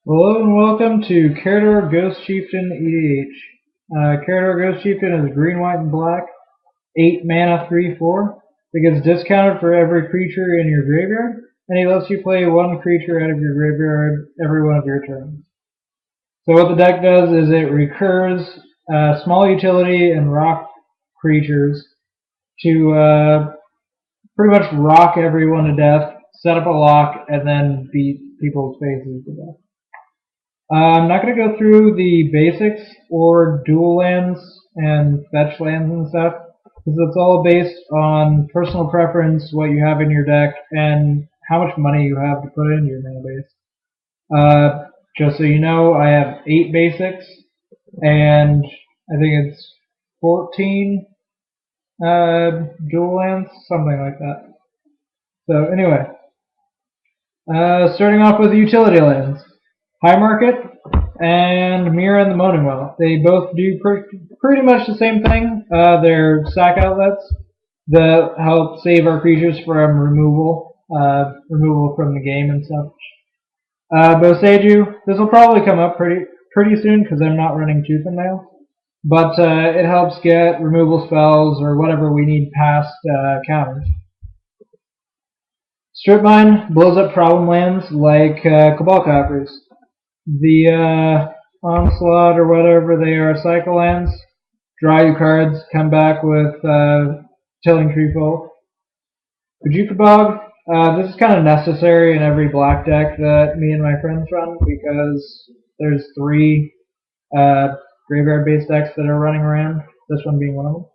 Hello and welcome to Karador Ghost Chieftain EDH. Karador Ghost Chieftain is green, white, and black, 8 mana, 3/4. It gets discounted for every creature in your graveyard, and he lets you play one creature out of your graveyard every one of your turns. So what the deck does is it recurs small utility and rock creatures to pretty much rock everyone to death, set up a lock, and then beat people's faces to death. I'm not going to go through the basics or dual lands and fetch lands and stuff, because it's all based on personal preference, what you have in your deck, and how much money you have to put into your mana base. Just so you know, I have 8 basics, and I think it's 14 dual lands, something like that. So anyway, starting off with utility lands. High Market and Mira and the Moaning Well. They both do pretty much the same thing. They're sack outlets that help save our creatures from removal from the game and stuff. Boseiju, this will probably come up pretty soon because I'm not running Tooth and Nail. But it helps get removal spells or whatever we need past counters. Strip Mine blows up problem lands like Cabal Coffers. The Onslaught or whatever they are, cycle lands. Draw your cards, come back with Tilling Tree Folk. Kajukabog, this is kind of necessary in every black deck that me and my friends run because there's 3 graveyard-based decks that are running around, this one being one of them.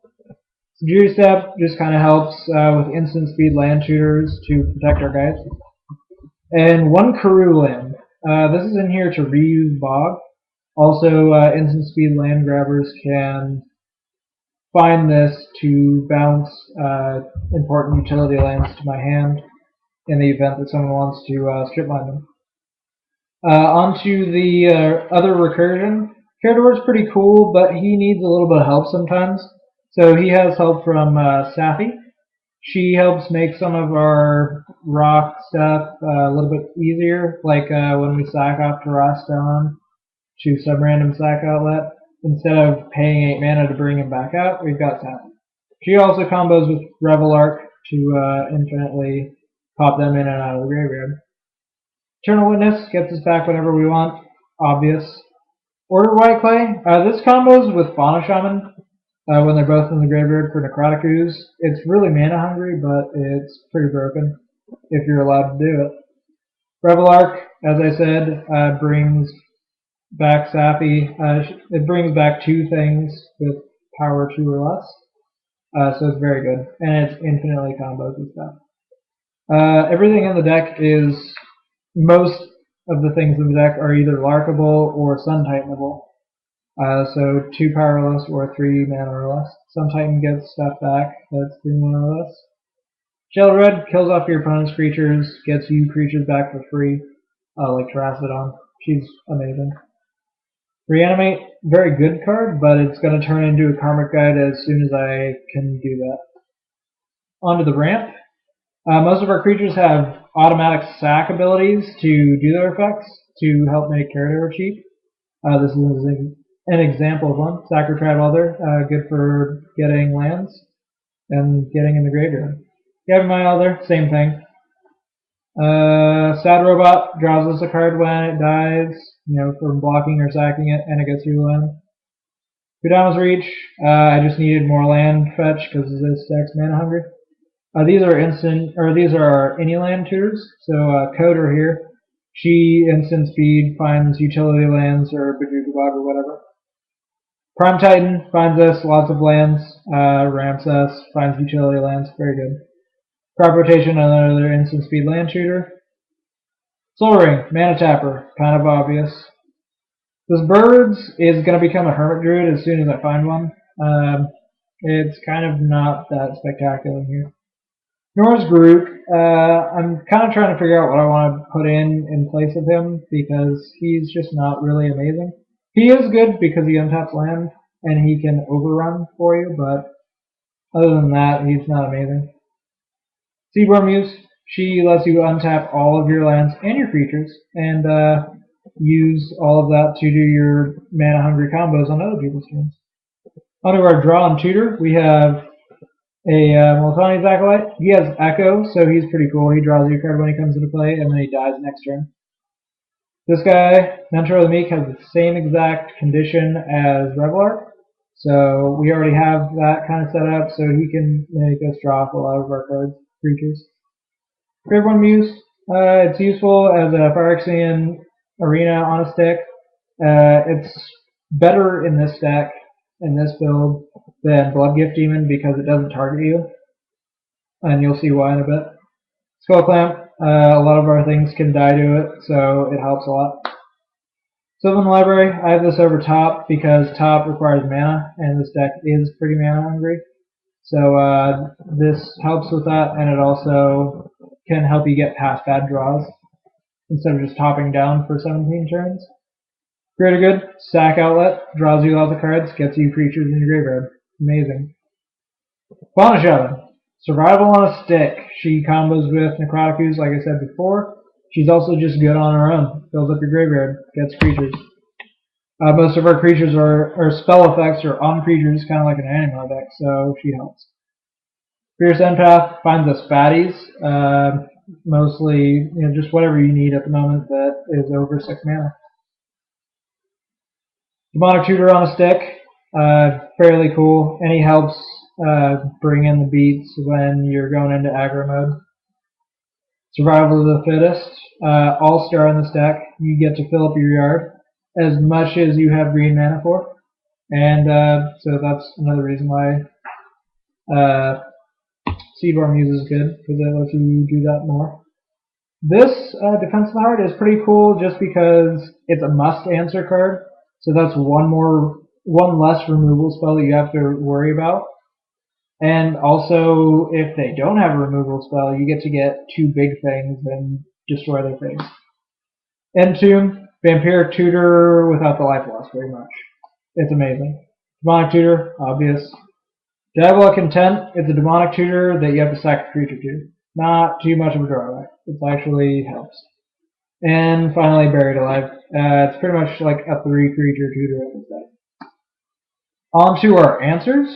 Jury Step just kind of helps with instant speed land shooters to protect our guys. And 1 Karoo land. This is in here to reuse Bog. Also, instant speed land grabbers can find this to bounce important utility lands to my hand in the event that someone wants to strip mine them. Onto the other recursion. Karador is pretty cool, but he needs a little bit of help sometimes. So he has help from Safi. She helps make some of our rock stuff a little bit easier, like when we sack off Terraston to some random sack outlet. Instead of paying 8 mana to bring him back out, we've got Safi. She also combos with Revel Arc to infinitely pop them in and out of the graveyard. Eternal Witness gets us back whenever we want, obvious. Order White Clay, this combos with Fauna Shaman when they're both in the graveyard for Necrotic Ooze. It's really mana hungry, but it's pretty broken if you're allowed to do it. Revel Arc, as I said, brings back Safi. It brings back 2 things with power 2 or less, so it's very good, and it's infinitely combos and stuff. Everything in the deck is, most of the things in the deck are either Larkable or Sun Titanable. So 2 powerless or 3 mana or less. Sun Titan gets stuff back that's 3 mana or less. Shell Red kills off your opponent's creatures, gets you creatures back for free, like Terraston. She's amazing. Reanimate, very good card, but it's going to turn into a Karmic Guide as soon as I can do that. Onto the ramp. Most of our creatures have automatic sack abilities to do their effects to help make Karador cheap. This is an example of one. Sacker Tribe Elder, good for getting lands and getting in the graveyard. Gavin Elder, same thing. Sad Robot draws us a card when it dies, from blocking or sacking it, and it gets you land. Kudama's Reach, I just needed more land fetch because this deck's mana hungry. These are any land tutors. So Coder here, she instant speed finds utility lands or Bajukabog or whatever. Prime Titan finds us lots of lands, ramps us, finds utility lands, very good. Crop Rotation, another instant speed land shooter. Soul Ring, mana tapper, kind of obvious. This Birds is going to become a Hermit Druid as soon as I find one. It's kind of not that spectacular here. Nor's Groot, I'm kind of trying to figure out what I want to put in place of him because he's just not really amazing. He is good because he untaps land and he can overrun for you, but other than that, he's not amazing. Seaborn Muse, she lets you untap all of your lands and your creatures, and use all of that to do your mana hungry combos on other people's turns. Onto our draw and tutor, we have a Multani's Acolyte. He has Echo, so he's pretty cool. He draws you a card when he comes into play, and then he dies next turn. This guy, Mentor of the Meek, has the same exact condition as Revelar, so we already have that kind of set up, so he can make us draw off a lot of our cards, creatures. Grave One Muse, it's useful as a Phyrexian Arena on a stick. It's better in this deck, in this build, than Bloodgift Demon because it doesn't target you, and you'll see why in a bit. Skull Clamp, a lot of our things can die to it, so it helps a lot. Sylvan Library, I have this over top because top requires mana, and this deck is pretty mana hungry. So this helps with that, and it also can help you get past bad draws instead of just topping down for 17 turns. Greater Good, Sack Outlet, draws you lots of cards, gets you creatures in your graveyard. Amazing. Fauna Shaman, Survival on a Stick. She combos with Necrotic Ooze, like I said before. She's also just good on her own. Fills up your graveyard, gets creatures. Most of our creatures or spell effects are on creatures, kind of like an animal deck, so she helps. Fierce Empath finds us fatties, mostly just whatever you need at the moment that is over 6 mana. Demonic Tutor on a Stick, fairly cool, and he helps bring in the beats when you're going into aggro mode. Survival of the Fittest, all-star in this deck. You get to fill up your yard as much as you have green mana for, and so that's another reason why Seedborn Muse is good, because it lets you do that more. This Defense Heart is pretty cool just because it's a must-answer card, so that's one less removal spell that you have to worry about. And also, if they don't have a removal spell, you get to get 2 big things and destroy their face. Entomb, Vampiric Tutor without the life loss, very much. It's amazing. Demonic Tutor, obvious. Diabolic Intent, it's a demonic tutor that you have to sack a creature to. Not too much of a drawback. It actually helps. And finally, Buried Alive. It's pretty much like a 3 creature tutor in this deck. On to our answers.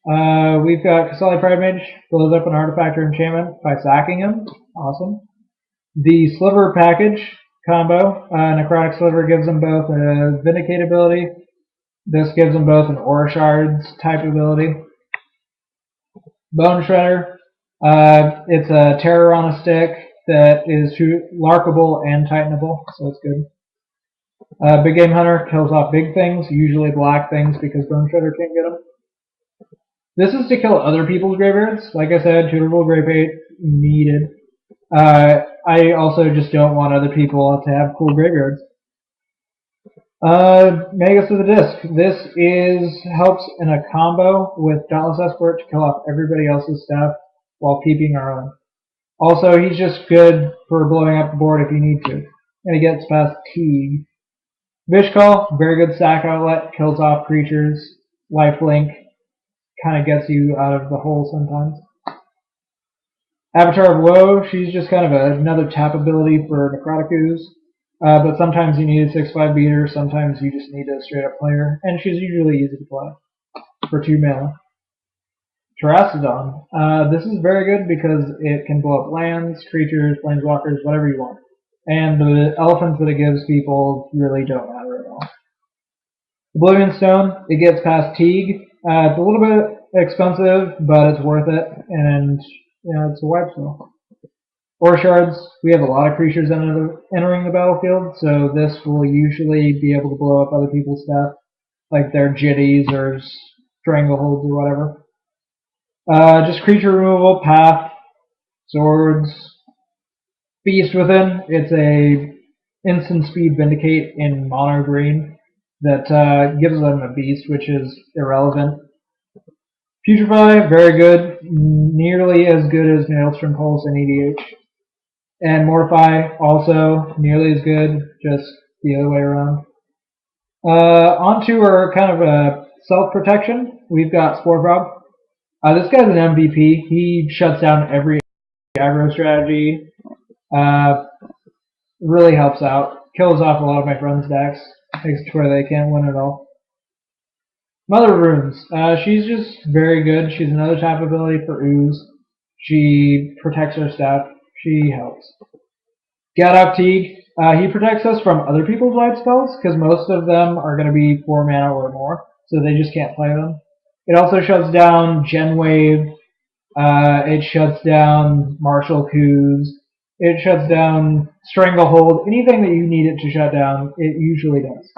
We've got Kasali Pride Mage, blows up an artifact or enchantment by sacking him. Awesome. The Sliver package combo, Necrotic Sliver gives them both a Vindicate ability. This gives them both an Aura Shards type ability. Bone Shredder, it's a terror on a stick that is larkable and titanable, so it's good. Big Game Hunter kills off big things, usually black things because Bone Shredder can't get them. This is to kill other people's graveyards. Like I said, tutorable grave bait needed. I also just don't want other people to have cool graveyards. Magus of the Disc. This helps in a combo with Dauntless Escort to kill off everybody else's stuff while keeping our own. Also, he's just good for blowing up the board if you need to. And he gets past Teague. Vishkal, very good sack outlet, kills off creatures. Lifelink kind of gets you out of the hole sometimes. Avatar of Woe, she's just kind of another tap ability for Necrotic Ooze. But sometimes you need a 6/5 beater, sometimes you just need a straight up player, and she's usually easy to play for 2 mana. Terracodon. This is very good because it can blow up lands, creatures, planeswalkers, whatever you want. And the elephants that it gives people really don't matter at all. Oblivion Stone, it gets past Teague. It's a little bit expensive, but it's worth it, and it's a wipe spell. Aura Shards, we have a lot of creatures entering the battlefield, so this will usually be able to blow up other people's stuff, like their Jitties or Strangleholds or whatever. Just creature removal, Path, Swords, Beast Within. It's a instant speed Vindicate in mono green that gives them a beast, which is irrelevant. Putrefy, very good, nearly as good as Maelstrom Pulse and EDH. And Mortify, also nearly as good, just the other way around. Onto our kind of self-protection, we've got Spore Frog. This guy's an MVP. He shuts down every aggro strategy. Really helps out. kills off a lot of my friends' decks. Makes it to where they can't win at all. Mother Runes. She's just very good. She's another tap ability for Ooze. She protects our stuff. She helps. Gadok Teague. He protects us from other people's white spells, because most of them are going to be 4 mana or more, so they just can't play them. It also shuts down Gen Wave. It shuts down Martial Coups. It shuts down Stranglehold. Anything that you need it to shut down, it usually does.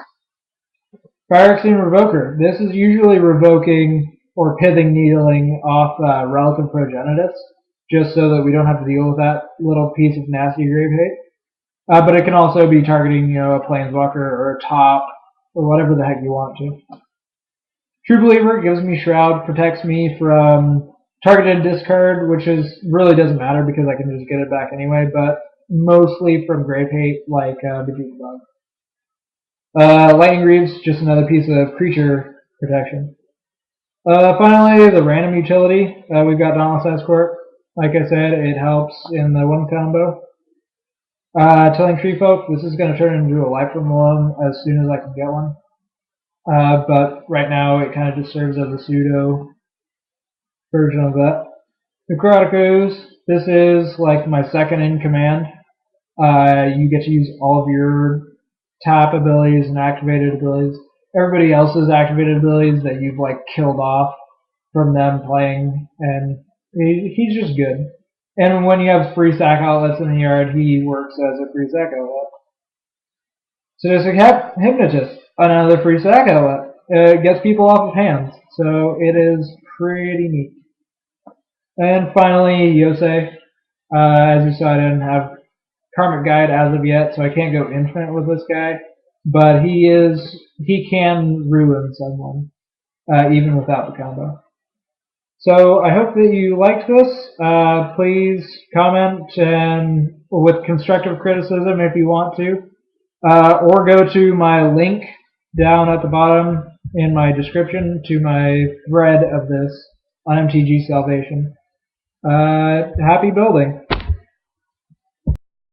Phyrexian Revoker. This is usually revoking or pithing needling off Relic of Progenitus, just so that we don't have to deal with that little piece of nasty grave hate. But it can also be targeting, a Planeswalker or a top or whatever the heck you want to. True Believer gives me Shroud, protects me from targeted discard, which really doesn't matter because I can just get it back anyway, but mostly from grave hate like Bejeeted Bug. Lightning Greaves, just another piece of creature protection. Finally, the random utility. We've got Dauntless Escort. Like I said, it helps in the 1 combo. Tilling Tree Folk, this is going to turn into a Life from Loam as soon as I can get one. But right now it kind of just serves as a pseudo version of that. Necrotic Ooze, this is like my second in command. You get to use all of your tap abilities and activated abilities. Everybody else's activated abilities that you've killed off from them playing, and he's just good. And when you have free sack outlets in the yard, he works as a free sack outlet. Sadistic Hypnotist, another free sack outlet. It gets people off of hands, so it is pretty neat. And finally, Yosei. As you saw, I didn't have Karmic Guide as of yet, so I can't go infinite with this guy. But he can ruin someone, even without the combo. So I hope that you liked this. Please comment and with constructive criticism if you want to, or go to my link down at the bottom in my description to my thread of this on MTG Salvation. Happy building.